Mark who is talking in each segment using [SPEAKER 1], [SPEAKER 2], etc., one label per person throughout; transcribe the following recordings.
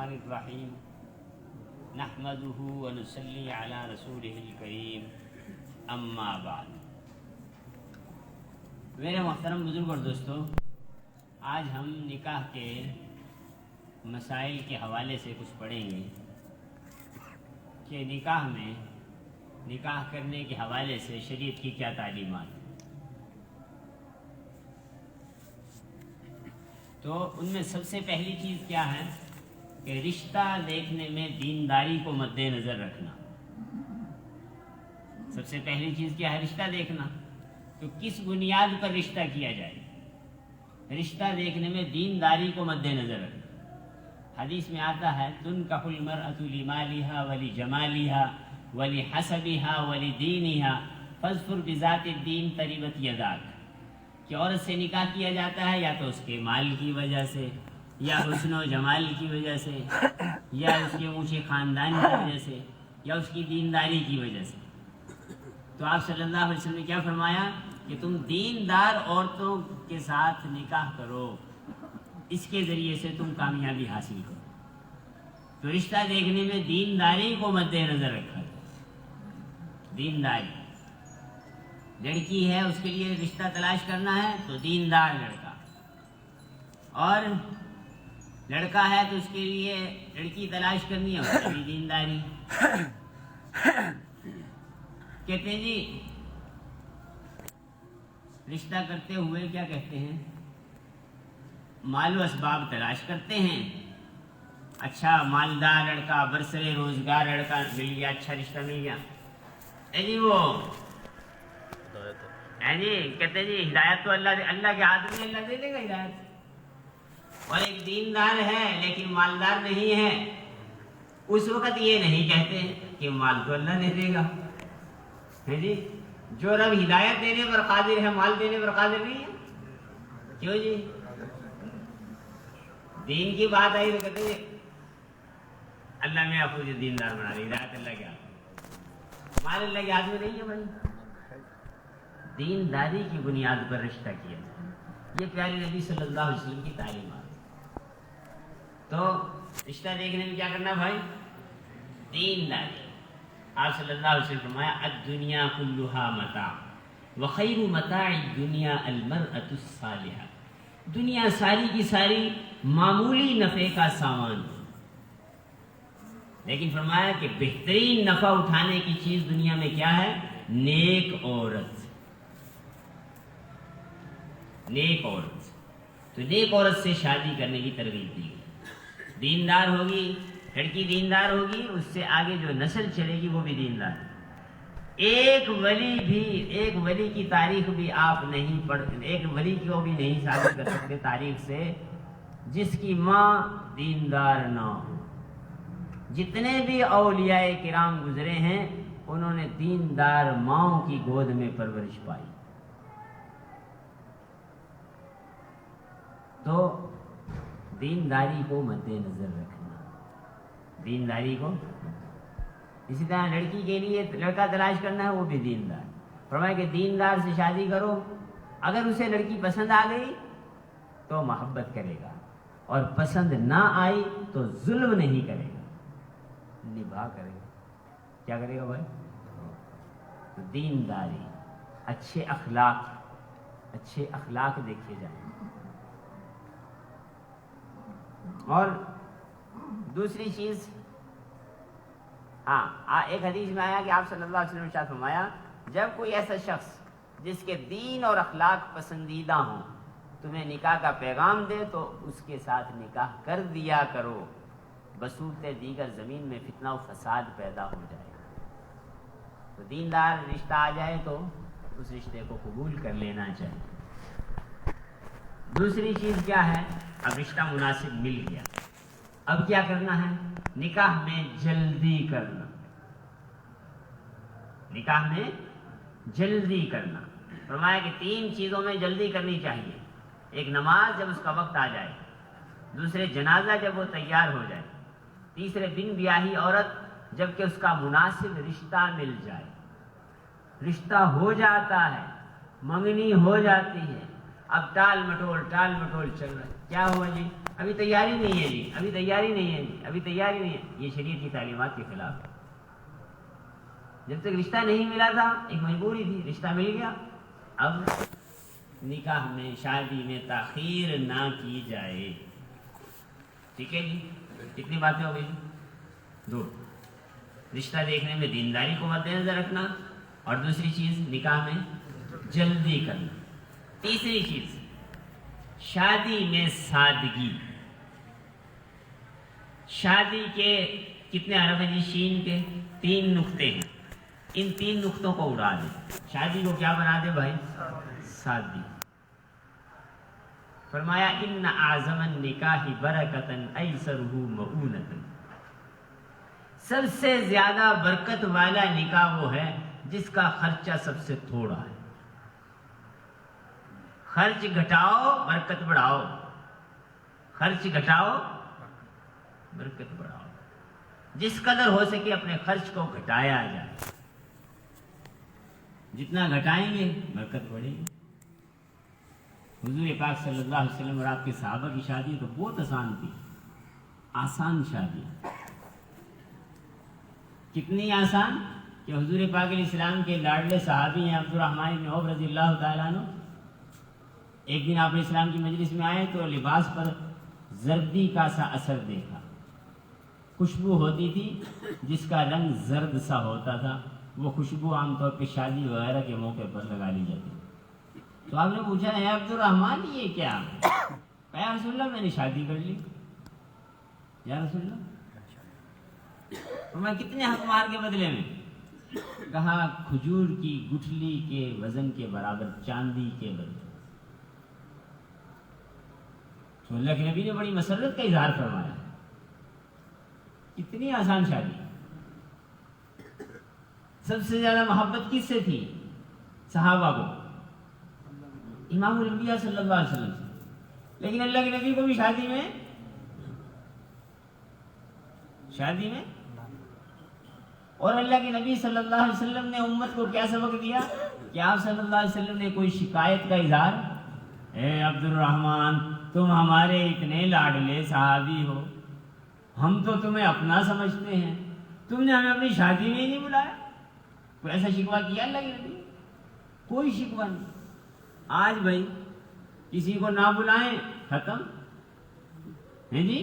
[SPEAKER 1] الرحمن الرحیم نحمده ونصلی علی رسولہ الکریم اما بعد۔ میرے محترم بزرگ اور دوستو، آج ہم نکاح کے مسائل کے حوالے سے کچھ پڑھیں گے کہ نکاح میں نکاح کرنے کے حوالے سے شریعت کی کیا تعلیمات ہیں۔ تو ان میں سب سے پہلی چیز کیا ہے کہ رشتہ دیکھنے میں دینداری کو مد نظر رکھنا۔ سب سے پہلی چیز کیا ہے؟ رشتہ دیکھنا۔ تو کس بنیاد پر رشتہ کیا جائے؟ رشتہ دیکھنے میں دینداری کو مد نظر رکھنا۔ حدیث میں آتا ہے تنکح المرأة لمالها ولجمالها ولحسبها ولدینها فاظفر بذات الدین تربت یداک، کہ عورت سے نکاح کیا جاتا ہے یا تو اس کے مال کی وجہ سے، یا حسن و جمال کی وجہ سے، یا اس کے اونچے خاندان کی وجہ سے، یا اس کی دینداری کی وجہ سے۔ تو آپ صلی اللہ علیہ وسلم نے کیا فرمایا کہ تم دیندار عورتوں کے ساتھ نکاح کرو، اس کے ذریعے سے تم کامیابی حاصل کرو۔ تو رشتہ دیکھنے میں دینداری کو مد نظر رکھا ہے۔ دینداری، لڑکی ہے اس کے لیے رشتہ تلاش کرنا ہے تو دیندار لڑکا، اور لڑکا ہے تو اس کے لیے لڑکی تلاش کرنی ہے، اس کی بھی دینداری۔ کہتے ہیں جی رشتہ کرتے ہوئے کیا کہتے ہیں؟ مال و اسباب تلاش کرتے ہیں۔ اچھا مالدار لڑکا، برسر روزگار لڑکا مل گیا، اچھا رشتہ مل گیا، جی وہ جی کہتے جی ہدایت تو اللہ کے ہاتھ میں، اللہ دے دے گا ہدایت۔ اور ایک دیندار ہے لیکن مالدار نہیں ہے، اس وقت یہ نہیں کہتے کہ مال تو اللہ دے دے گا، ہے جی جو رب ہدایت دینے پر قادر ہے مال دینے پر قادر نہیں ہے؟ کیوں جی؟ دین کی بات آئی تو کہتے ہیں اللہ میں آپ کو دیندار بنا دے، ہدایت اللہ کے ہاتھ، مال اللہ کے ہاتھ میں نہیں ہے بھائی۔ دینداری کی بنیاد پر رشتہ کیا، یہ پیارے نبی صلی اللہ علیہ وسلم کی تعلیمات۔ تو رشتہ دیکھنے میں کیا کرنا بھائی؟ دینداری۔ آپ صلی اللہ علیہ وسلم فرمایا الدنیا کلھا متاع وخیر متاع الدنیا المرأة الصالحہ، دنیا ساری کی ساری معمولی نفع کا سامان، لیکن فرمایا کہ بہترین نفع اٹھانے کی چیز دنیا میں کیا ہے؟ نیک عورت۔ نیک عورت، تو نیک عورت سے شادی کرنے کی ترغیب دی گئی۔ دیندار ہوگی لڑکی، دیندار ہوگی، اس سے آگے جو نسل چلے گی وہ بھی دیندار۔ ایک ولی کی تاریخ بھی آپ نہیں پڑھ، ایک ولی کو بھی نہیں ثابت کر سکتے تاریخ سے جس کی ماں دیندار نہ ہو۔ جتنے بھی اولیاء کرام گزرے ہیں انہوں نے دیندار ماؤں کی گود میں پرورش پائی۔ تو دینداری کو مد نظر رکھنا، دینداری کو۔ اسی طرح لڑکی کے لیے لڑکا تلاش کرنا ہے، وہ بھی دیندار۔ فرمایا کہ دیندار سے شادی کرو، اگر اسے لڑکی پسند آ گئی تو محبت کرے گا، اور پسند نہ آئی تو ظلم نہیں کرے گا، نبھا کرے گا۔ کیا کرے گا بھائی؟ تو دینداری، اچھے اخلاق دیکھے جائیں۔ اور دوسری چیز، ایک حدیث میں آیا کہ آپ صلی اللہ علیہ وسلم نے ارشاد فرمایا جب کوئی ایسا شخص جس کے دین اور اخلاق پسندیدہ ہوں تمہیں نکاح کا پیغام دے تو اس کے ساتھ نکاح کر دیا کرو، بصورت دیگر زمین میں فتنہ و فساد پیدا ہو جائے۔ تو دیندار رشتہ آ جائے تو اس رشتے کو قبول کر لینا چاہیے۔ دوسری چیز کیا ہے؟ اب رشتہ مناسب مل گیا، اب کیا کرنا ہے؟ نکاح میں جلدی کرنا، نکاح میں جلدی کرنا۔ فرمایا کہ 3 چیزوں میں جلدی کرنی چاہیے۔ ایک نماز جب اس کا وقت آ جائے، دوسرے جنازہ جب وہ تیار ہو جائے، تیسرے بن بیاہی عورت جب کہ اس کا مناسب رشتہ مل جائے۔ رشتہ ہو جاتا ہے، منگنی ہو جاتی ہے، اب ٹال مٹول چل رہا ہے، کیا ہوا جی؟ ابھی تیاری نہیں ہے جی، ابھی تیاری نہیں ہے جی، ابھی تیاری نہیں ہے. یہ شریعت کی تعلیمات کے خلاف. جب تک رشتہ نہیں ملا تھا ایک مجبوری تھی، رشتہ مل گیا. اب نکاح میں شادی میں تاخیر نہ کی جائے. ٹھیک ہے جی؟ کتنی باتیں ہو گئی؟ 2. رشتہ دیکھنے میں دینداری کو مد نظر رکھنا، اور دوسری چیز نکاح میں جلدی کرنا. تیسری چیز شادی میں سادگی. شادی کے کتنے حرف ہیں جی؟ شین کے 3 نقطے ہیں. ان 3 نقطوں کو اڑا دیں. شادی کو کیا بنا دے بھائی؟ سادگی. فرمایا ان اعظم النکاح برکتن ایسرہ مؤونۃ. سب سے زیادہ برکت والا نکاح وہ ہے جس کا خرچہ سب سے تھوڑا ہے. خرچ گھٹاؤ برکت بڑھاؤ، خرچ گھٹاؤ برکت بڑھاؤ. جس قدر ہو سکے اپنے خرچ کو گھٹایا جائے. جتنا گھٹائیں گے برکت بڑھے گی. حضور پاک صلی اللہ علیہ وسلم اور آپ کے صحابہ کی شادی تو بہت آسان تھی. آسان شادی. کتنی آسان کہ حضور پاک علیہ السلام کے لاڈلے صحابی ہیں عبد الرحمن بن عوف رضی اللہ تعالیٰ عنہ. ایک دن آپ علیہ السلام کی مجلس میں آئے تو لباس پر زردی کا سا اثر دیکھا. خوشبو ہوتی تھی جس کا رنگ زرد سا ہوتا تھا. وہ خوشبو عام طور پہ شادی وغیرہ کے موقع پر لگا لی جاتی. تو آپ نے پوچھا ہے عبد الرحمن یہ کیا؟ کہا رسول اللہ میں نے شادی کر لی. یا رسول اللہ میں کتنے حق مار کے بدلے میں؟ کہا کھجور کی گٹھلی کے وزن کے برابر چاندی کے بدلے. تو اللہ کے نبی نے بڑی مسرت کا اظہار فرمایا. کتنی آسان شادی. سب سے زیادہ محبت کس سے تھی؟ صحابہ کو، امام الانبیاء صلی اللہ علیہ وسلم سے. لیکن اللہ کے نبی کو بھی شادی میں اور اللہ کے نبی صلی اللہ علیہ وسلم نے امت کو کیا سبق دیا کہ آپ صلی اللہ علیہ وسلم نے کوئی شکایت کا اظہار، اے عبد الرحمن تم ہمارے اتنے لاڈلے صحابی ہو، ہم تو تمہیں اپنا سمجھتے ہیں، تم نے ہمیں اپنی شادی میں ہی نہیں بلایا. کوئی ایسا شکوہ کیا اللہ کے نبی؟ کوئی شکوہ نہیں. آج بھائی کسی کو نہ بلائیں ختم ہے جی،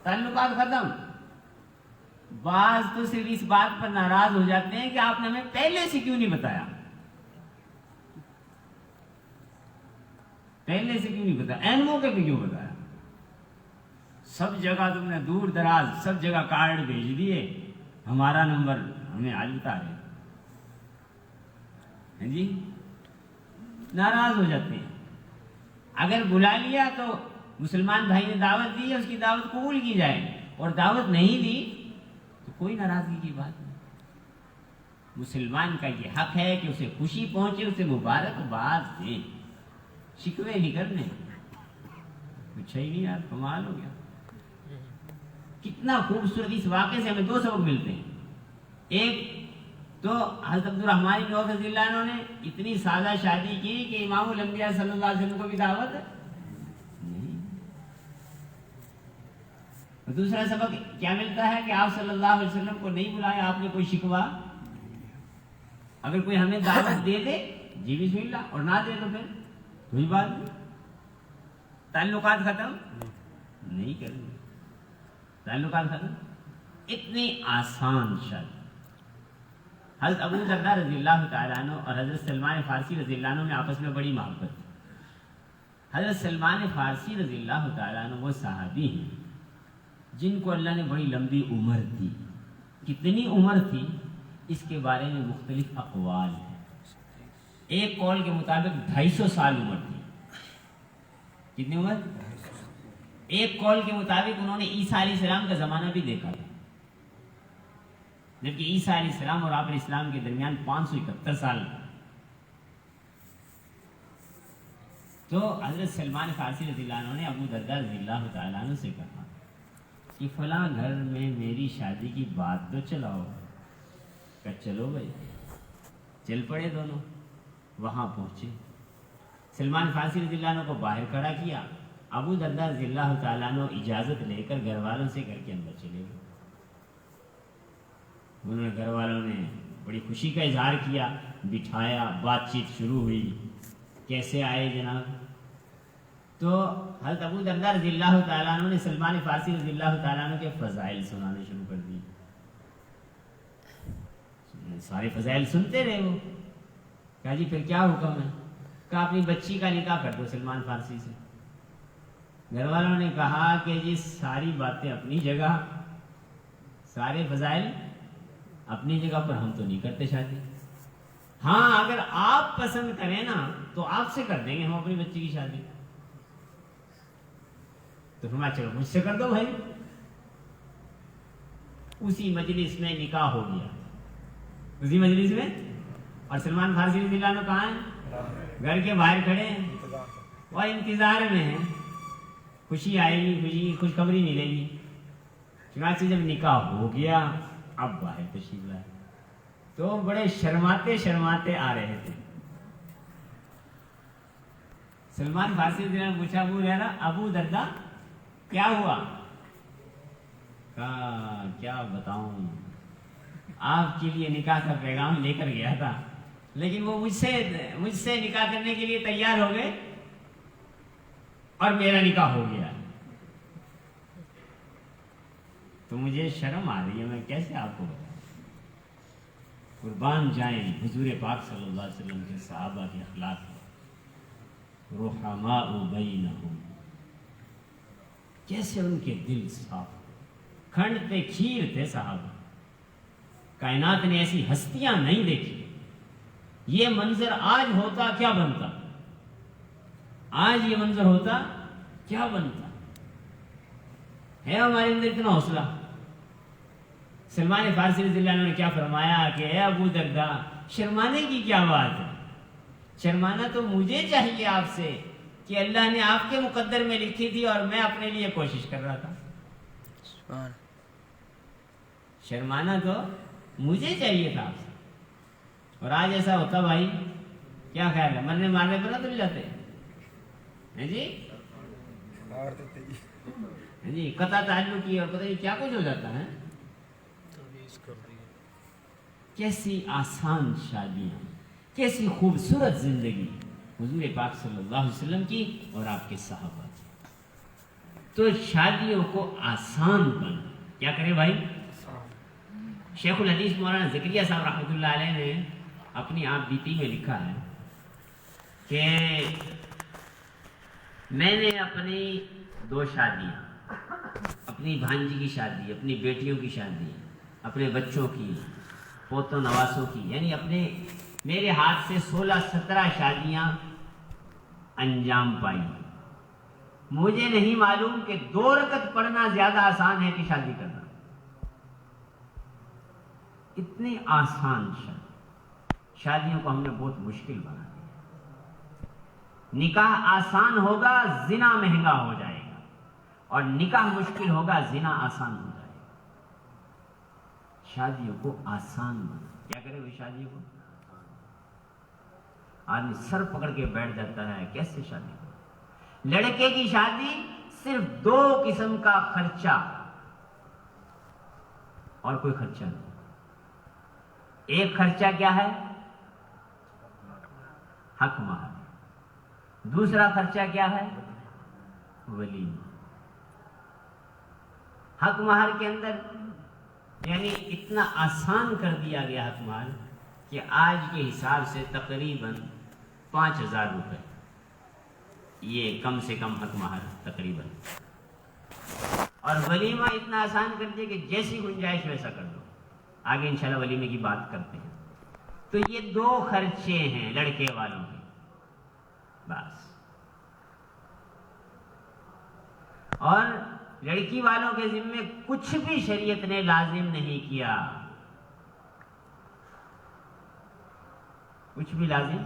[SPEAKER 1] تعلقات ختم. بعض تو صرف اس بات پر ناراض ہو جاتے ہیں کہ آپ نے ہمیں پہلے سے کیوں نہیں بتایا، پہلے سے کیوں نہیں بتایا، عین موقع پہ کیوں بتایا. سب جگہ تم نے دور دراز سب جگہ کارڈ بھیج دیے، ہمارا نمبر ہمیں آج بتا رہے ہیں جی. ناراض ہو جاتے ہیں. اگر بلا لیا تو مسلمان بھائی نے دعوت دی ہے، اس کی دعوت قبول کی جائے، اور دعوت نہیں دی تو کوئی ناراضگی کی بات نہیں. مسلمان کا یہ حق ہے کہ اسے خوشی پہنچے، اسے مبارکباد دیں. شکوے نہیں کرنے. اچھا ہی نہیں یار، کمال ہو گیا. کتنا خوبصورت. اس واقعے سے ہمیں 2 سبق ملتے ہیں. ایک تو حضرت عبد الرحمن بن عوف رضی اللہ عنہ نے اتنی سادہ شادی کی کہ امام الانبیاء صلی اللہ علیہ وسلم کو بھی دعوت نہیں. دوسرا سبق کیا ملتا ہے کہ آپ صلی اللہ علیہ وسلم کو نہیں بلایا آپ نے کوئی شکوہ. اگر کوئی ہمیں دعوت دے دے جی بسم اللہ، اور نہ دے تو پھر کوئی بات نہیں. تعلقات ختم نہیں کریں گے. تعلقات ختم. اتنی آسان شادی. حضرت ابو درداء رضی اللہ تعالیٰ عنہ اور حضرت سلمان فارسی رضی اللہ عنہ میں آپس میں بڑی محبت تھی. حضرت سلمان فارسی رضی اللہ تعالیٰ عنہ وہ صحابی ہیں جن کو اللہ نے بڑی لمبی عمر دی. کتنی عمر تھی اس کے بارے میں مختلف اقوال ہیں. ایک قول کے مطابق 250 سال عمر تھی. کتنی عمر؟ ایک قول کے مطابق انہوں نے عیسیٰ علیہ السلام کا زمانہ بھی دیکھا تھا، جبکہ عیسیٰ علیہ السلام اور آپ علیہ السلام کے درمیان 571 سال. تو حضرت سلمان فارسی رضی اللہ عنہ نے ابو درداء رضی اللہ تعالیٰ عنہ سے کہا کہ فلاں گھر میں میری شادی کی بات تو چلاؤ. کہ چلو بھائی. چل پڑے دونوں. وہاں پہنچے. سلمان فارسی رضی اللہ عنہ کو باہر کھڑا کیا ابو درداء رضی اللہ تعالیٰ عنہ اجازت لے کر گھر والوں سے گھر کے اندر چلے گئے. انہوں نے گھر والوں نے بڑی خوشی کا اظہار کیا, بٹھایا, بات چیت شروع ہوئی, کیسے آئے جناب. تو حضرت ابو درداء رضی اللہ تعالیٰ عنہ نے سلمان فارسی رضی اللہ تعالیٰ عنہ کے فضائل سنانے شروع کر دی. سارے فضائل سنتے رہے. وہ کہا جی پھر کیا حکم ہے؟ کہا اپنی بچی کا نکاح کر دو سلمان فارسی سے. گھر والوں نے کہا کہ جی ساری باتیں اپنی جگہ, سارے فضائل اپنی جگہ پر, ہم تو نہیں کرتے شادی. ہاں اگر آپ پسند کریں نا تو آپ سے کر دیں گے ہم اپنی بچی کی شادی. تو فرمایا چلو مجھ سے کر دو بھائی. اسی مجلس میں نکاح ہو گیا, اسی مجلس میں. اور سلمان فارسی رضی اللہ عنہ کہاں ہیں؟ گھر کے باہر کھڑے ہیں, وہ انتظار میں ہیں. خوشی آئے گی, خوشخبری ملے گی. چنانچہ جب نکاح ہو گیا اب باہر تشریف لائے تو بڑے شرماتے شرماتے آ رہے تھے. سلمان فارسی رضی اللہ عنہ نے پوچھا ابو درداء کیا ہوا؟ کہا کیا بتاؤں, آپ کے لیے نکاح کا پیغام لے کر گیا تھا, لیکن وہ مجھ سے نکاح کرنے کے لیے تیار ہو گئے اور میرا نکاح ہو گیا. تو مجھے شرم آ رہی ہے, میں کیسے آپ کو بتاؤں. قربان جائیں حضور پاک صلی اللہ علیہ وسلم کے صحابہ کے اخلاق, رحماء بینہم, کیسے ان کے دل صاف, کھنڈتے کھیر تھے صحابہ. کائنات نے ایسی ہستیاں نہیں دیکھی. یہ منظر آج ہوتا کیا بنتا, آج یہ منظر ہوتا کیا بنتا. ہے ہمارے اندر اتنا حوصلہ. سلمان فارسی رضی اللہ عنہ نے کیا فرمایا کہ اے ابو درداء شرمانے کی کیا بات ہے, شرمانا تو مجھے چاہیے آپ سے کہ اللہ نے آپ کے مقدر میں لکھی تھی اور میں اپنے لیے کوشش کر رہا تھا. شرمانا تو مجھے چاہیے تھا آپ سے. اور آج ایسا ہوتا بھائی, کیا خیال ہے, مرنے مارنے پر نہ تل جاتے ہیں جی, جی قطع تعلق کی اور پتہ نہیں کیا کچھ ہو جاتا ہے. کیسی آسان شادیاں, کیسی خوبصورت زندگی حضور پاک صلی اللہ علیہ وسلم کی اور آپ کے صحابہ کی. تو شادیوں کو آسان بنا, کیا کرے بھائی. شیخ الحدیث مولانا زکریا صاحب رحمۃ اللہ علیہ نے اپنی آپ بیتی میں لکھا ہے کہ میں نے اپنی 2 شادیاں, اپنی بھانجی کی شادی, اپنی بیٹیوں کی شادی, اپنے بچوں کی, پوتوں نواسوں کی, یعنی اپنے میرے ہاتھ سے 16-17 شادیاں انجام پائی. مجھے نہیں معلوم کہ 2 رکعت پڑھنا زیادہ آسان ہے کہ شادی کرنا. اتنی آسان شادیوں کو ہم نے بہت مشکل بنا دیا. نکاح آسان ہوگا زنا مہنگا ہو جائے گا, اور نکاح مشکل ہوگا زنا آسان ہو جائے گا. شادیوں کو آسان بنا, کیا کرے وہ شادیوں کو. آدمی سر پکڑ کے بیٹھ جاتا ہے کیسے شادی ہو. لڑکے کی شادی صرف 2 قسم کا خرچہ اور کوئی خرچہ نہیں. ایک خرچہ کیا ہے, حق مہر. دوسرا خرچہ کیا ہے, ولیمہ. حق مہر کے اندر یعنی اتنا آسان کر دیا گیا حق مہر کہ آج کے حساب سے تقریباً 5,000 روپے, یہ کم سے کم حق مہر تقریباً. اور ولیمہ اتنا آسان کر دیا کہ جیسی گنجائش ویسا کر دو. آگے انشاءاللہ ولیمے کی بات کرتے ہیں. تو یہ 2 خرچے ہیں لڑکے والوں کے بس. اور لڑکی والوں کے ذمے کچھ بھی شریعت نے لازم نہیں کیا, کچھ بھی لازم.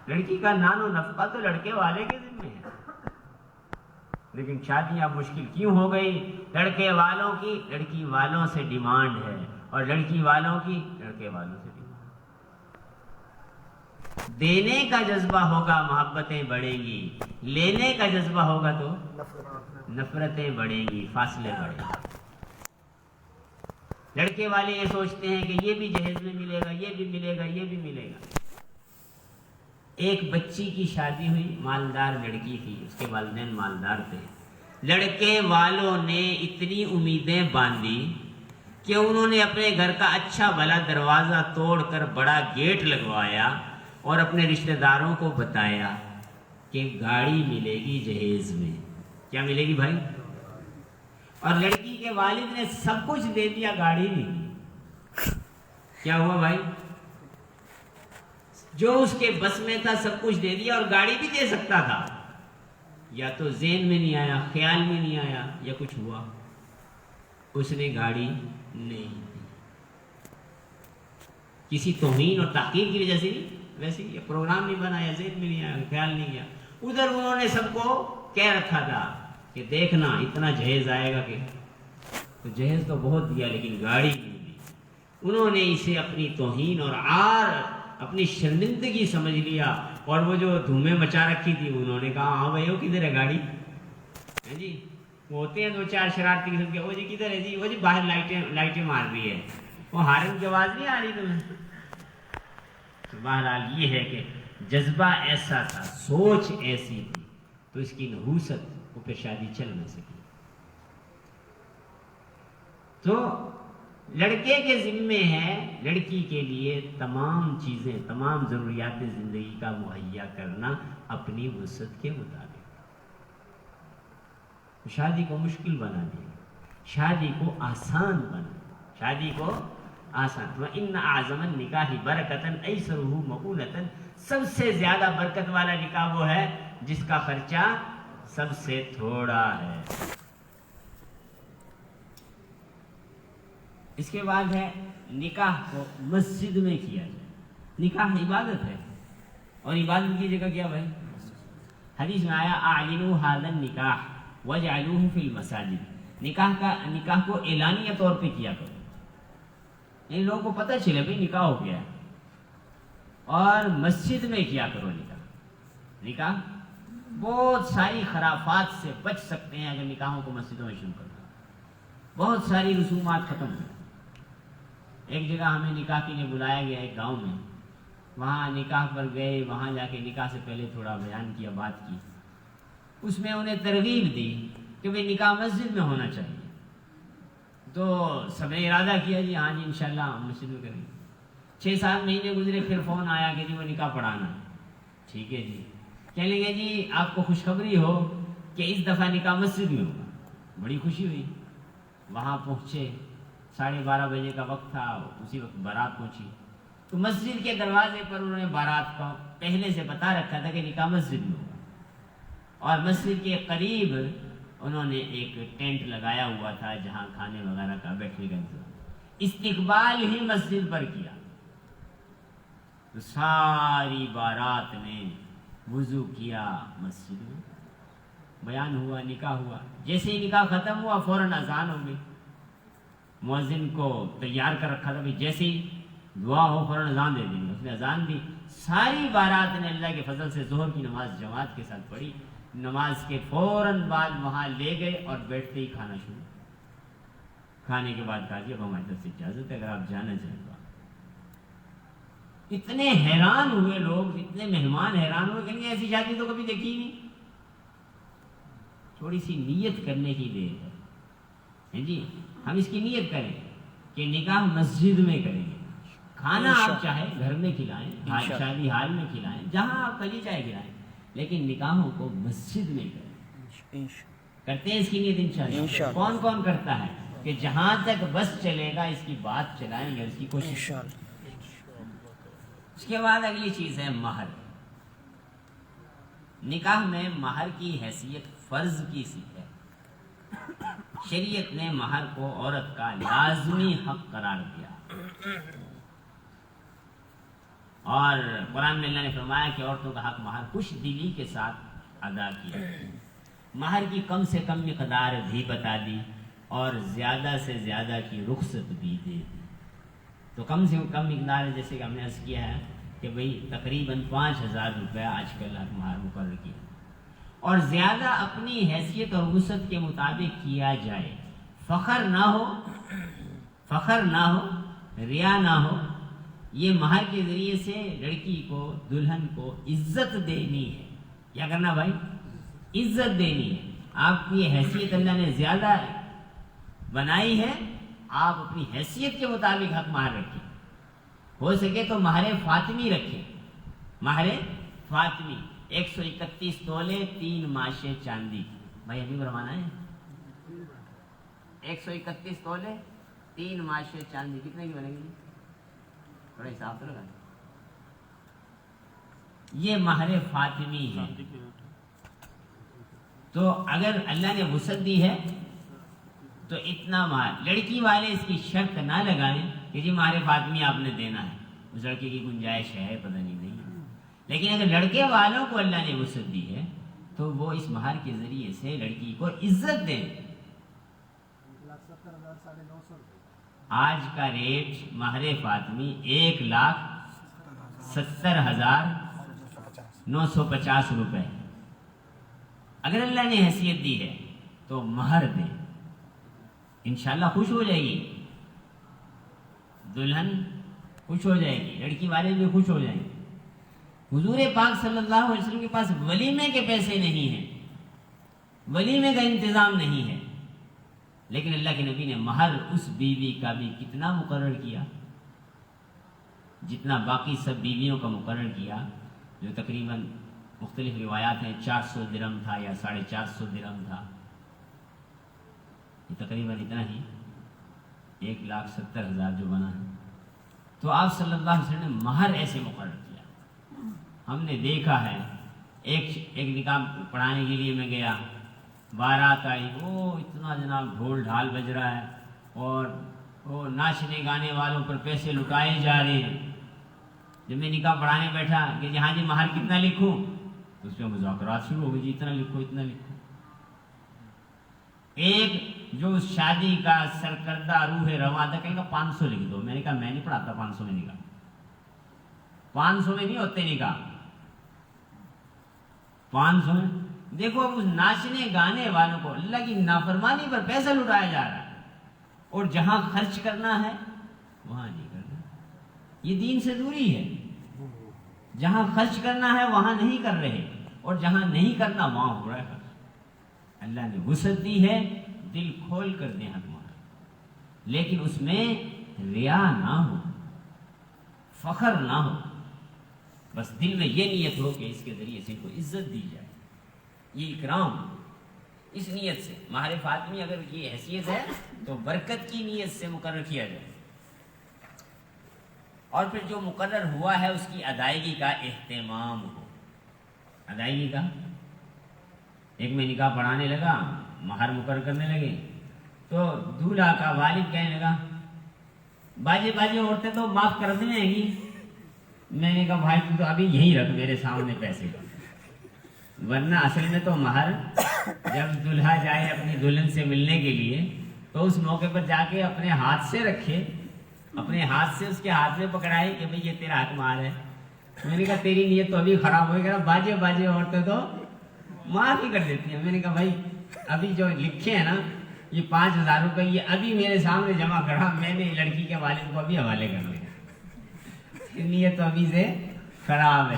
[SPEAKER 1] لڑکی کا نان و نفقہ تو لڑکے والے کے ذمے ہے. لیکن شادیاں مشکل کیوں ہو گئی؟ لڑکے والوں کی لڑکی والوں سے ڈیمانڈ ہے, اور لڑکی والوں کی لڑکے والوں سے ڈیمانڈ. دینے کا جذبہ ہوگا محبتیں بڑھیں گی، لینے کا جذبہ ہوگا تو نفرتیں بڑھیں گی، فاصلے بڑھیں گے۔ لڑکے والے یہ سوچتے ہیں کہ یہ بھی جہیز میں ملے گا، یہ بھی ملے گا، یہ بھی ملے گا۔ ایک بچی کی شادی ہوئی، مالدار لڑکی تھی، اس کے والدین مالدار تھے۔ لڑکے والوں نے اتنی امیدیں باندھی کہ انہوں نے اپنے گھر کا اچھا بھلا دروازہ توڑ کر بڑا گیٹ لگوایا اور اپنے رشتہ داروں کو بتایا کہ گاڑی ملے گی جہیز میں۔ کیا ملے گی بھائی؟ اور لڑکی کے والد نے سب کچھ دے دیا، گاڑی نہیں۔ کیا ہوا بھائی؟ جو اس کے بس میں تھا سب کچھ دے دیا، اور گاڑی بھی دے سکتا تھا، یا تو ذہن میں نہیں آیا، خیال میں نہیں آیا، یا کچھ ہوا، اس نے گاڑی نہیں دی۔ کسی توہین اور تحقیر کی وجہ سے نہیں، ویسے یہ پروگرام نہیں بنا، یا ذہن میں نہیں آیا، خیال نہیں کیا۔ ادھر انہوں نے سب کو کہہ رکھا تھا کہ دیکھنا اتنا جہیز آئے گا، کہ تو جہیز تو بہت دیا لیکن گاڑی نہیں دی۔ انہوں نے اسے اپنی توہین اور عار، اپنی شرمندگی سمجھ لیا، اور وہ جو دھومیں مچا رکھی تھی انہوں نے کہا ہاں بھائی وہ کدھر ہے گاڑی؟ جی وہ ہوتے ہیں دو چار شرارتی قسم کے، وہ جی کدھر ہے جی؟ وہ جی باہر لائٹیں مار رہی ہے، وہ ہارن کی آواز نہیں آ رہی تمہیں؟ تو بہرحال یہ ہے کہ جذبہ ایسا تھا، سوچ ایسی تھی، تو اس کی نحوست وہ پھر شادی چل نہ سکی۔ تو لڑکے کے ذمے ہے لڑکی کے لیے تمام چیزیں، تمام ضروریات زندگی کا مہیا کرنا اپنی وسعت کے مطابق۔ شادی کو مشکل بنا دیا، شادی کو آسان بنا، شادی کو آسان۔ وَإِنَّ أَعْظَمَ النِّكَاحِ بَرَكَةً أَيْسَرُهُ مَؤُونَةً، سب سے زیادہ برکت والا نکاح وہ ہے جس کا خرچہ سب سے تھوڑا ہے۔ اس کے بعد ہے نکاح کو مسجد میں کیا جائے۔ نکاح عبادت ہے، اور عبادت کی جگہ کیا بھائی؟ حدیث میں آیا اعلنوا هذا النکاح وجعلوه فی المساجد، نکاح کو اعلانیہ طور پہ کیا کرو، ان لوگوں کو پتہ چلے بھائی نکاح ہو گیا ہے، اور مسجد میں کیا کرو نکاح بہت ساری خرافات سے بچ سکتے ہیں اگر نکاحوں کو مسجدوں میں شروع کرنا۔ بہت ساری رسومات ختم ہو۔ ایک جگہ ہمیں نکاح کے لیے بلایا گیا ایک گاؤں میں، وہاں نکاح پر گئے، وہاں جا کے نکاح سے پہلے تھوڑا بیان کیا، بات کی، اس میں انہیں ترغیب دی کہ بھئی نکاح مسجد میں ہونا چاہیے۔ تو سب نے ارادہ کیا جی ہاں جی انشاءاللہ ہم مسجد میں کریں گے۔ 6-7 مہینے گزرے، پھر فون آیا کہ جی وہ نکاح پڑھانا ہے۔ ٹھیک ہے جی، کہنے لگے جی آپ کو خوشخبری ہو کہ اس دفعہ نکاح مسجد میں ہوگا۔ بڑی خوشی ہوئی، وہاں پہنچے، 12:30 بجے کا وقت تھا، اسی وقت بارات پہنچی۔ تو مسجد کے دروازے پر انہوں نے بارات کا پہلے سے بتا رکھا تھا کہ نکاح مسجد میں ہوگا، اور مسجد کے قریب انہوں نے ایک ٹینٹ لگایا ہوا تھا جہاں کھانے وغیرہ کا، بیٹھنے کا انتظام۔ استقبال ہی مسجد پر کیا، تو ساری بارات نے وضو کیا مسجد میں، بیان ہوا، نکاح ہوا۔ جیسے ہی نکاح ختم ہوا فوراً اذان ہو گئی، مؤذن کو تیار کر رکھا تھا کہ جیسے ہی دعا ہو فوراً اذان دے دیں گے، اس نے اذان دی۔ ساری بارات نے اللہ کے فضل سے ظہر کی نماز جماعت کے ساتھ پڑھی۔ نماز کے فوراً بعد وہاں لے گئے اور بیٹھتے ہی کھانا شروع۔ کھانے کے بعد کہا کہ اب ہماری طرف سے اجازت ہے، اگر آپ جانا چاہیں تو۔ اتنے حیران ہوئے لوگ، اتنے مہمان حیران ہوئے کہ ایسی شادی تو کبھی دیکھی نہیں۔ تھوڑی سی نیت کرنے کی دیر ہے جی، ہم اس کی نیت کریں کہ نکاح مسجد میں کریں گے۔ کھانا آپ چاہے گھر میں کھلائیں، شادی ہال میں کھلائیں، جہاں آپ کلی چاہے کھلائیں، لیکن نکاحوں کو مسجد میں کریں۔ کرتے ہیں اس کی نیت انشاءاللہ؟ کون کون کرتا ہے کہ جہاں تک بس چلے گا اس کی بات چلائیں گے، اس کی کوشش۔ اس کے بعد اگلی چیز ہے مہر۔ نکاح میں مہر کی حیثیت فرض کی سی ہے۔ شریعت نے مہر کو عورت کا لازمی حق قرار دیا، اور قرآن میں اللہ نے فرمایا کہ عورتوں کا حق مہر خوش دلی کے ساتھ ادا کیا۔ مہر کی کم سے کم مقدار بھی بتا دی، اور زیادہ سے زیادہ کی رخصت بھی دے دی۔ تو کم سے کم مقدار جیسے کہ ہم نے عرض کیا ہے کہ بھئی تقریباً 5,000 روپے آج کل حق مہر مقرر کیا، اور زیادہ اپنی حیثیت اور وسعت کے مطابق کیا جائے، فخر نہ ہو، ریا نہ ہو۔ یہ مہر کے ذریعے سے لڑکی کو، دلہن کو عزت دینی ہے۔ کیا کرنا بھائی؟ عزت دینی ہے۔ آپ کی حیثیت اللہ نے زیادہ بنائی ہے، آپ اپنی حیثیت کے مطابق حق مہر رکھیں، ہو سکے تو مہر فاطمی رکھیں۔ مہر فاطمی 131 تولے 3 ماشے چاندی۔ بھائی ابھی برمانا ہے 131 تولے 3 ماشے چاندی کتنے کی بنے گی؟ تھوڑا حساب تو لگا۔ یہ مہر فاطمی ہے۔ تو اگر اللہ نے وسعت دی ہے تو اتنا مہر، لڑکی والے اس کی شرط نہ لگائیں کہ جی مہر فاطمی آپ نے دینا ہے، اس لڑکے کی گنجائش ہے پتہ نہیں۔ لیکن اگر لڑکے والوں کو اللہ نے وسعت دی ہے تو وہ اس مہر کے ذریعے سے لڑکی کو عزت دیں۔ آج کا ریٹ مہر فاطمی 1,70,950 روپے۔ اگر اللہ نے حیثیت دی ہے تو مہر دیں، انشاءاللہ خوش ہو جائے گی دلہن، خوش ہو جائے گی، لڑکی والے بھی خوش ہو جائیں گے۔ حضور پاک صلی اللہ علیہ وسلم کے پاس ولیمے کے پیسے نہیں ہیں، ولیمے کا انتظام نہیں ہے، لیکن اللہ کے نبی نے مہر اس بیوی کا بھی کتنا مقرر کیا، جتنا باقی سب بیویوں کا مقرر کیا، جو تقریباً مختلف روایات ہیں 400 درہم تھا یا 450 درہم تھا، یہ تقریباً اتنا ہی 1,70,000 جو بنا ہے۔ تو آپ صلی اللہ علیہ وسلم نے مہر ایسے مقرر کیا۔ ہم نے دیکھا ہے، ایک نکاح پڑھانے کے لیے میں گیا، بارات آئی، وہ اتنا جناب ڈھول ڈھال بج رہا ہے اور وہ ناچنے گانے والوں پر پیسے لٹائے جا رہے ہیں۔ جب میں نکاح پڑھانے بیٹھا کہ جی ہاں جی مہر کتنا لکھوں، تو اس میں مذاکرات شروع ہو گئی، جی اتنا لکھو اتنا لکھو۔ ایک جو شادی کا سرکردہ روح رواں تھا کہیں گا 500 لکھ دو۔ میں نے کہا میں نہیں پڑھاتا 500 میں نکاح، 500 میں نہیں ہوتے نکاح، 500 میں۔ دیکھو اب اس ناچنے گانے والوں کو اللہ کی نافرمانی پر پیسہ لٹایا جا رہا ہے، اور جہاں خرچ کرنا ہے وہاں نہیں کرنا۔ یہ دین سے دوری ہے، جہاں خرچ کرنا ہے وہاں نہیں کر رہے، اور جہاں نہیں کرنا وہاں ہو رہا ہے۔ اللہ نے وسعت دی ہے، دل کھول کر دیں حق مہر، لیکن اس میں ریا نہ ہو، فخر نہ ہو، بس دل میں یہ نیت ہو کہ اس کے ذریعے سے ان کو عزت دی جائے، یہ اکرام، اس نیت سے۔ مہر فاطمی اگر یہ حیثیت ہے تو برکت کی نیت سے مقرر کیا جائے، اور پھر جو مقرر ہوا ہے اس کی ادائیگی کا اہتمام ہو۔ ادائیگی کا، ایک میں نکاح پڑھانے لگا، مہر مقرر کرنے لگے، تو دولہا کا والد کہنے لگا باجے عورتیں تو معاف کر دیں گی۔ میں نے کہا بھائی تو ابھی یہی رکھ میرے سامنے پیسے، ورنہ اصل میں تو مہر جب دلہا جائے اپنی دلہن سے ملنے کے لیے تو اس موقع پر جا کے اپنے ہاتھ سے رکھے، اپنے ہاتھ سے اس کے ہاتھ میں پکڑائے کہ بھئی یہ تیرا حق مہر ہے۔ میں نے کہا تیری نیت تو ابھی خراب ہوئی، کہ باجے عورتیں تو معاف ہی کر دیتی ہیں۔ میں نے کہا بھائی ابھی جو لکھے ہیں نا یہ 5,000 روپے، یہ ابھی میرے سامنے جمع کرا، میں نے لڑکی کے والد کو ابھی حوالے کر لیا، نیت تو ابھی سے خراب ہے۔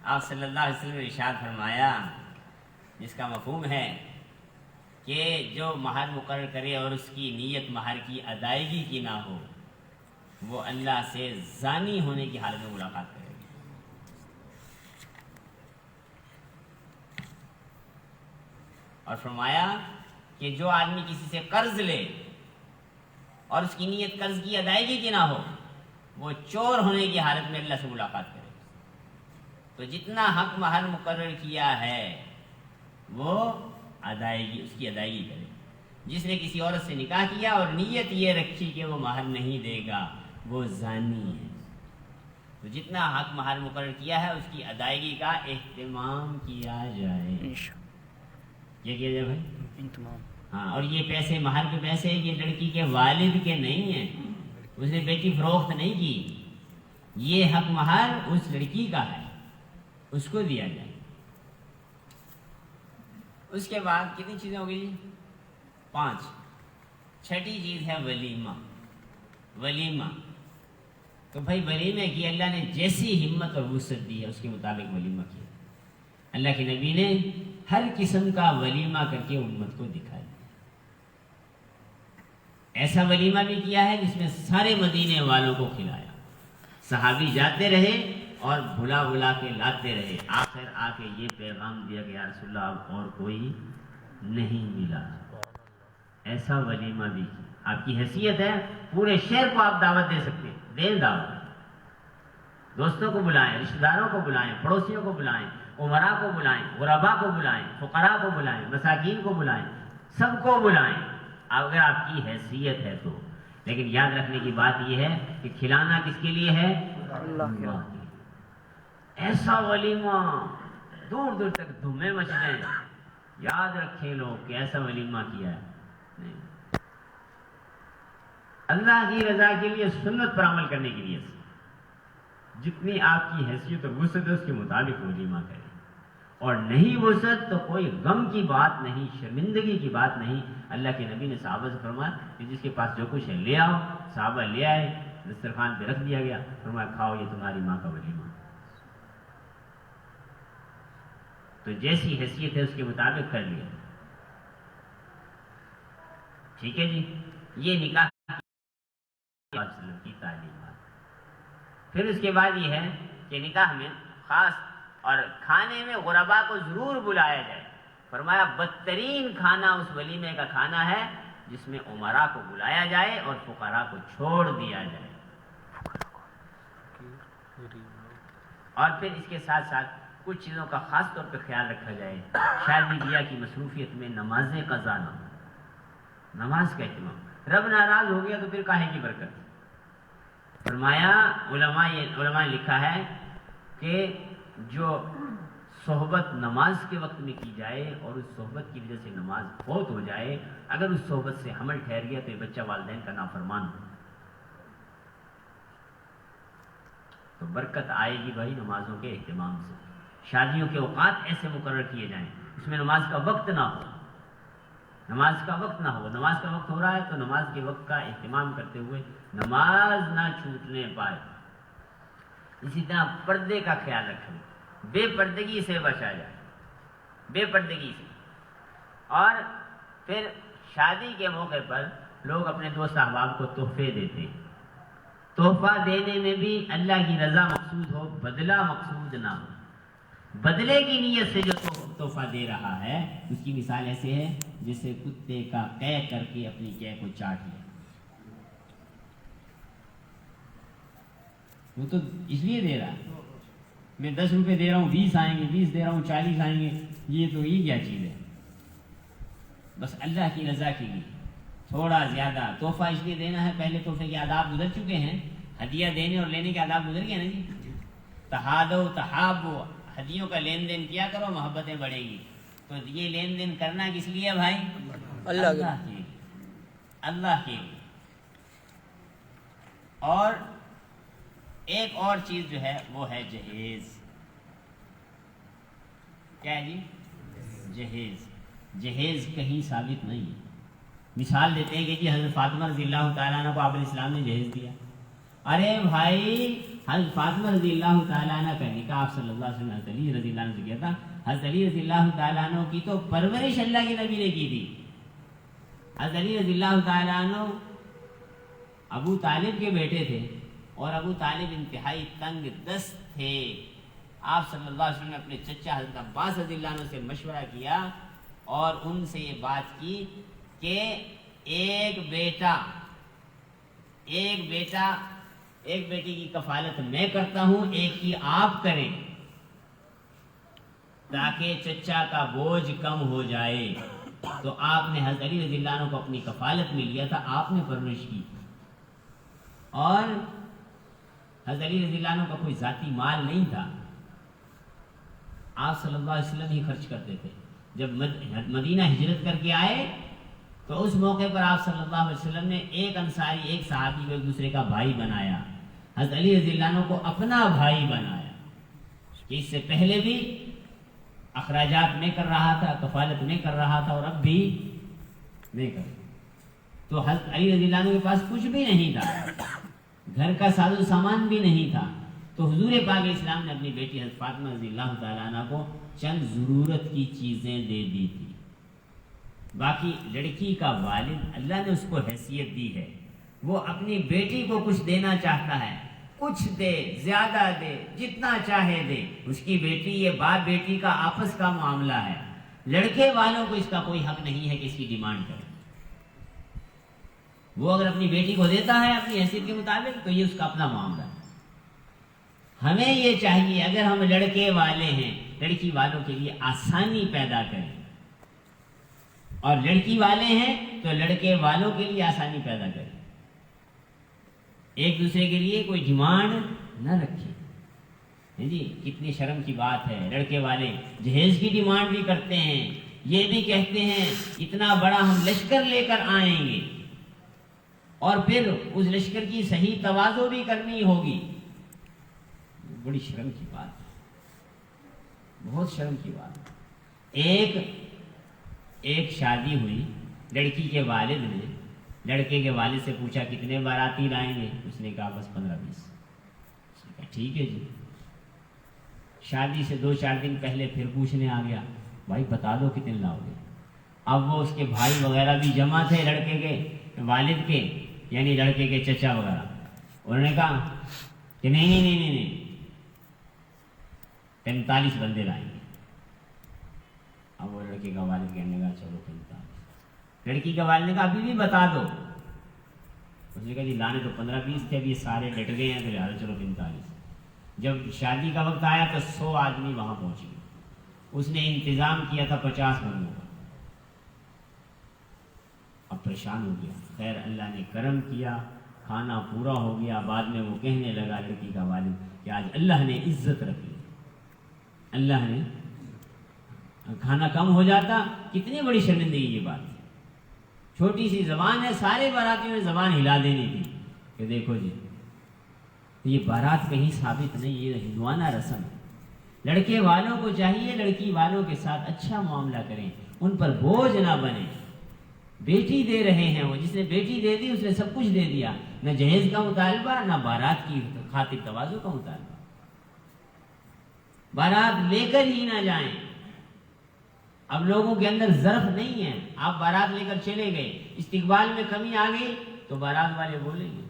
[SPEAKER 1] آپ صلی اللہ علیہ وسلم نے ارشاد فرمایا، جس کا مفہوم ہے کہ جو مہر مقرر کرے اور اس کی نیت مہر کی ادائیگی کی نہ ہو، وہ اللہ سے زانی ہونے کی حالت میں ملاقات کرے گا۔ اور فرمایا کہ جو آدمی کسی سے قرض لے اور اس کی نیت قرض کی ادائیگی کی نہ ہو، وہ چور ہونے کی حالت میں اللہ سے ملاقات کرے گا۔ تو جتنا حق مہر مقرر کیا ہے وہ ادائیگی، اس کی ادائیگی کرے۔ جس نے کسی عورت سے نکاح کیا اور نیت یہ رکھی کہ وہ مہر نہیں دے گا، وہ زانی ہے۔ تو جتنا حق مہر مقرر کیا ہے اس کی ادائیگی کا اہتمام کیا جائے۔ یہ کیا جائے بھائی؟ ہاں، اور یہ پیسے مہر کے پیسے یہ لڑکی کے والد کے نہیں ہیں، اس نے بیٹی فروخت نہیں کی، یہ حق مہر اس لڑکی کا ہے، اس کو دیا جائے۔ اس کے بعد کتنی چیزیں ہو گئی؟ 5۔ چھٹی چیز ہے ولیمہ۔ ولیمہ تو بھائی ولیمے کی اللہ نے جیسی ہمت اور وسعت دی ہے اس کے مطابق ولیمہ کیا۔ اللہ کے نبی نے ہر قسم کا ولیمہ کر کے امت کو دکھایا۔ ایسا ولیمہ بھی کیا ہے جس میں سارے مدینے والوں کو کھلایا، صحابی جاتے رہے اور بھلا بھلا کے لاتے رہے، آخر آ کے یہ پیغام دیا کہ یا رسول اللہ اب اور کوئی نہیں ملا۔ ایسا ولیمہ بھی کیا۔ آپ کی حیثیت ہے پورے شہر کو آپ دعوت دے سکتے ہیں، دیں دعوت، دوستوں کو بلائیں، رشتہ داروں کو بلائیں، پڑوسیوں کو بلائیں، عمراء کو بلائیں، غرباء کو بلائیں، فقراء کو بلائیں، مساکین کو بلائیں، سب کو بلائیں اگر آپ کی حیثیت ہے تو۔ لیکن یاد رکھنے کی بات یہ ہے کہ کھلانا کس کے لیے ہے؟ اللہ کے لیے۔ ایسا ولیمہ دور دور تک دھومیں مچ جائیں، یاد رکھیں لوگ کہ ایسا ولیمہ کیا ہے نہیں۔ اللہ کی رضا کے لیے، سنت پر عمل کرنے کے لیے جتنی آپ کی حیثیت اور وسعت ہے اس کے مطابق ولیمہ کریں، اور نہیں وسعت تو کوئی غم کی بات نہیں، شرمندگی کی بات نہیں۔ اللہ کے نبی نے صحابہ سے فرمایا کہ جس کے پاس جو کچھ ہے لے آؤ، صحابہ لے آئے، دسترخوان پہ رکھ دیا گیا، فرمایا کھاؤ، یہ تمہاری ماں کا ولیمہ۔ تو جیسی حیثیت ہے اس کے مطابق کر لیا، ٹھیک ہے جی۔ یہ نکاح کی تعلیمات۔ پھر اس کے بعد یہ ہے کہ نکاح میں خاص اور کھانے میں غرباء کو ضرور بلایا جائے۔ فرمایا بدترین کھانا اس ولیمے کا کھانا ہے جس میں عمراء کو بلایا جائے اور فقراء کو چھوڑ دیا جائے۔ اور پھر اس کے ساتھ ساتھ کچھ چیزوں کا خاص طور پہ خیال رکھا جائے۔ شادی بیاہ کی مصروفیت میں نماز قضا نہ ہو، نماز کا اہتمام۔ رب ناراض ہو گیا تو پھر کاہے کی برکت؟ فرمایا علماء نے لکھا ہے کہ جو صحبت نماز کے وقت میں کی جائے اور اس صحبت کی وجہ سے نماز فوت ہو جائے، اگر اس صحبت سے حمل ٹھہر گیا تو یہ بچہ والدین کا نافرمان ہو، تو برکت آئے گی بھائی نمازوں کے اہتمام سے۔ شادیوں کے اوقات ایسے مقرر کیے جائیں اس میں نماز کا وقت نہ ہو، نماز کا وقت نہ ہو، نماز کا وقت ہو رہا ہے تو نماز کے وقت کا اہتمام کرتے ہوئے نماز نہ چھوٹنے پائے۔ اسی طرح پردے کا خیال رکھیں، بے پردگی سے بچا جائے، بے پردگی سے۔ اور پھر شادی کے موقع پر لوگ اپنے دوست احباب کو تحفے دیتے ہیں، تحفہ دینے میں بھی اللہ کی رضا مقصود ہو، بدلہ مقصود نہ ہو۔ بدلے کی نیت سے جو تحفہ دے رہا ہے اس کی مثال ایسے ہے جیسے کتے کا قے کر کے اپنی قے کو چاٹ لیا۔ وہ تو اس لیے دے رہا ہے، میں 10 روپے دے رہا ہوں 20 آئیں گے، 20 دے رہا ہوں 40 آئیں گے، یہ تو یہ کیا چیز ہے؟ بس اللہ کی رضا کے لیے تھوڑا زیادہ تحفہ اس لیے دینا ہے۔ پہلے تحفے کے آداب گزر چکے ہیں، ہدیہ دینے اور لینے کے آداب گزر گئے نا جی۔ تحادو تحابو، ہدیوں کا لین دین کیا کرو، محبتیں بڑھیں گی۔ تو یہ لین دین کرنا کس لیے بھائی؟ اللہ کے لیے، اللہ کے لیے۔ اور ایک اور چیز جو ہے وہ ہے جہیز۔ کیا ہے جی؟ جہیز۔ جہیز کہیں ثابت نہیں ہے۔ مثال دیتے ہیں کہ جی حضرت فاطمہ رضی اللہ تعالیٰ عنہ کو آپ علیہ السلام نے جہیز دیا۔ ارے بھائی حضرت فاطمہ رضی اللہ تعالیٰ عنہ کا نکاح آپ صلی اللہ علیہ وسلم حضرت علی رضی اللہ عنہ سے کیا تھا۔ حضرت علی رضی اللہ تعالیٰ عنہ کی تو پرورش اللہ کے نبی نے کی تھی۔ حضرت علی رضی اللہ تعالیٰ عنہ ابو طالب کے بیٹے تھے اور ابو طالب انتہائی تنگ دست تھے۔ آپ صلی اللہ علیہ وسلم نے اپنے چچا حضرت عباس رضی اللہ عنہ سے مشورہ کیا اور ان سے یہ بات کی کہ ایک بیٹی کی کفالت میں کرتا ہوں، ایک کی آپ کریں تاکہ چچا کا بوجھ کم ہو جائے۔ تو آپ نے حضرت علی رضی اللہ عنہ کو اپنی کفالت میں لیا تھا، آپ نے پرورش کی، اور حضرت علی رضی اللہ عنہ کا کوئی ذاتی مال نہیں تھا، آپ صلی اللہ علیہ وسلم ہی خرچ کرتے تھے۔ جب مدینہ ہجرت کر کے آئے تو اس موقع پر آپ صلی اللہ علیہ وسلم نے ایک انصاری ایک صحابی کو ایک دوسرے کا بھائی بنایا۔ حضرت علی رضی اللہ عنہ کو اپنا بھائی بنایا کہ اس سے پہلے بھی اخراجات میں کر رہا تھا، کفالت میں کر رہا تھا، اور اب بھی میں کر رہا۔ تو حضرت علی رضی اللہ عنہ کے پاس کچھ بھی نہیں تھا، گھر کا ساز و سامان بھی نہیں تھا، تو حضور پاک اسلام نے اپنی بیٹی حضرت فاطمہ رضی اللہ تعالیٰ عنہ کو چند ضرورت کی چیزیں دے دی تھی۔ باقی لڑکی کا والد اللہ نے اس کو حیثیت دی ہے، وہ اپنی بیٹی کو کچھ دینا چاہتا ہے، کچھ دے، زیادہ دے، جتنا چاہے دے، اس کی بیٹی، یہ باپ بیٹی کا آپس کا معاملہ ہے، لڑکے والوں کو اس کا کوئی حق نہیں ہے کہ اس کی ڈیمانڈ کرے۔ وہ اگر اپنی بیٹی کو دیتا ہے اپنی حیثیت کے مطابق تو یہ اس کا اپنا معاملہ ہے۔ ہمیں یہ چاہیے اگر ہم لڑکے والے ہیں، لڑکی والوں کے لیے آسانی پیدا کریں، اور لڑکی والے ہیں تو لڑکے والوں کے لیے آسانی پیدا کریں، ایک دوسرے کے لیے کوئی ڈیمانڈ نہ رکھیں۔ جی کتنی شرم کی بات ہے، لڑکے والے جہیز کی ڈیمانڈ بھی کرتے ہیں، یہ بھی کہتے ہیں اتنا بڑا ہم لشکر لے کر آئیں گے، اور پھر اس لشکر کی صحیح توازو بھی کرنی ہوگی۔ بڑی شرم کی بات ہے، بہت شرم کی بات ہے۔ ایک شادی ہوئی، لڑکی کے والد نے لڑکے کے والد سے پوچھا کتنے باراتی لائیں گے؟ اس نے کہا بس 15-20۔ اس نے کہا ٹھیک ہے جی۔ شادی سے 2-4 دن پہلے پھر پوچھنے آ گیا، بھائی بتا دو کتنے لاؤ گے؟ اب وہ اس کے بھائی وغیرہ بھی جمع تھے لڑکے کے والد کے، یعنی لڑکے کے چچا وغیرہ، انہوں نے کہا کہ نہیں 45 بندے لائیں گے۔ اب وہ لڑکے کا والد کہنے لگا چلو 45۔ لڑکی کا والد نے کہا ابھی بھی بتا دو۔ اس نے کہا جی لانے تو 15-20 تھے، ابھی یہ سارے ڈٹ گئے ہیں تو لہٰذا چلو 45۔ جب شادی کا وقت آیا تو 100 آدمی وہاں پہنچ گئے۔ اس نے انتظام کیا تھا 50 بندوں کا، اب پریشان ہو گیا۔ خیر اللہ نے کرم کیا، کھانا پورا ہو گیا۔ بعد میں وہ کہنے لگا لڑکی کا والد کہ آج اللہ نے عزت رکھی، اللہ نے، کھانا کم ہو جاتا کتنی بڑی شرمندگی کی بات ہے۔ چھوٹی سی زبان ہے، سارے باراتیوں نے زبان ہلا دینی تھی کہ دیکھو جی یہ بارات کہیں ثابت نہیں، یہ ہندوانہ رسم ہے۔ لڑکے والوں کو چاہیے لڑکی والوں کے ساتھ اچھا معاملہ کریں، ان پر بوجھ نہ بنے۔ بیٹی دے رہے ہیں، وہ جس نے بیٹی دے دی اس نے سب کچھ دے دیا، نہ جہیز کا مطالبہ، نہ بارات کی خاطر تواضع کا مطالبہ۔ بارات لے کر ہی نہ جائیں۔ اب لوگوں کے اندر ظرف نہیں ہے، آپ بارات لے کر چلے گئے، استقبال میں کمی آ گئی تو بارات والے بولیں گے،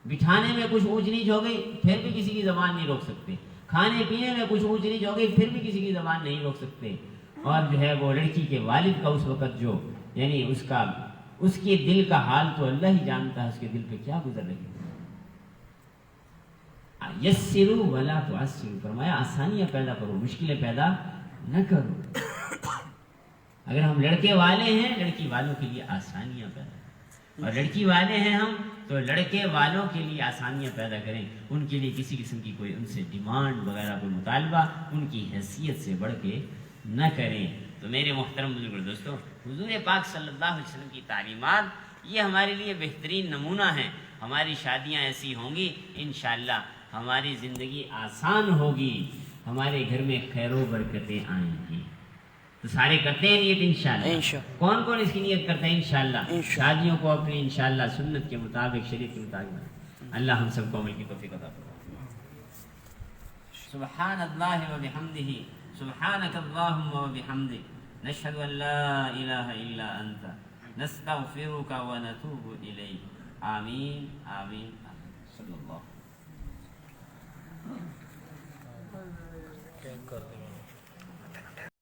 [SPEAKER 1] بٹھانے میں کچھ اونچ نیچ ہو گئی پھر بھی کسی کی زبان نہیں روک سکتے، کھانے پینے میں کچھ اونچ نیچ ہو گئی پھر بھی کسی کی زبان نہیں روک سکتے۔ اور جو ہے وہ لڑکی کے والد کا اس وقت جو یعنی اس کے دل کا حال تو اللہ ہی جانتا ہے، اس کے دل پہ کیا گزر رہی ہے۔ یسروا ولا تعسروا، فرمایا آسانیاں پیدا کرو، مشکلیں پیدا نہ کرو۔ اگر ہم لڑکے والے ہیں لڑکی والوں کے لیے آسانیاں پیدا کریں، اور لڑکی والے ہیں ہم تو لڑکے والوں کے لیے آسانیاں پیدا کریں، ان کے لیے کسی قسم کی کوئی ان سے ڈیمانڈ وغیرہ کوئی مطالبہ ان کی حیثیت سے بڑھ کے نہ کریں۔ تو میرے محترم بزرگ دوستو، حضور پاک صلی اللہ علیہ وسلم کی تعلیمات یہ ہمارے لیے بہترین نمونہ ہیں۔ ہماری شادیاں ایسی ہوں گی انشاءاللہ، ہماری زندگی آسان ہوگی، ہمارے گھر میں خیر و برکتیں آئیں گی۔ تو سارے کرتے ہیں نیت انشاءاللہ؟ کون کون اس کی نیت کرتے ہیں انشاءاللہ؟ شادیوں کو اپنی انشاءاللہ سنت کے مطابق، شریعت کے مطابق اللہ ہم سب کو عمل کی توفیق عطا فرمائے۔ سبحان اللہ و بحمدہ، سبحانک اللہم و بحمدک، نشہد ان لا الہ الا انت، نستغفرک و نتوب الیک۔ آمین آمین آمین۔ صلی اللہ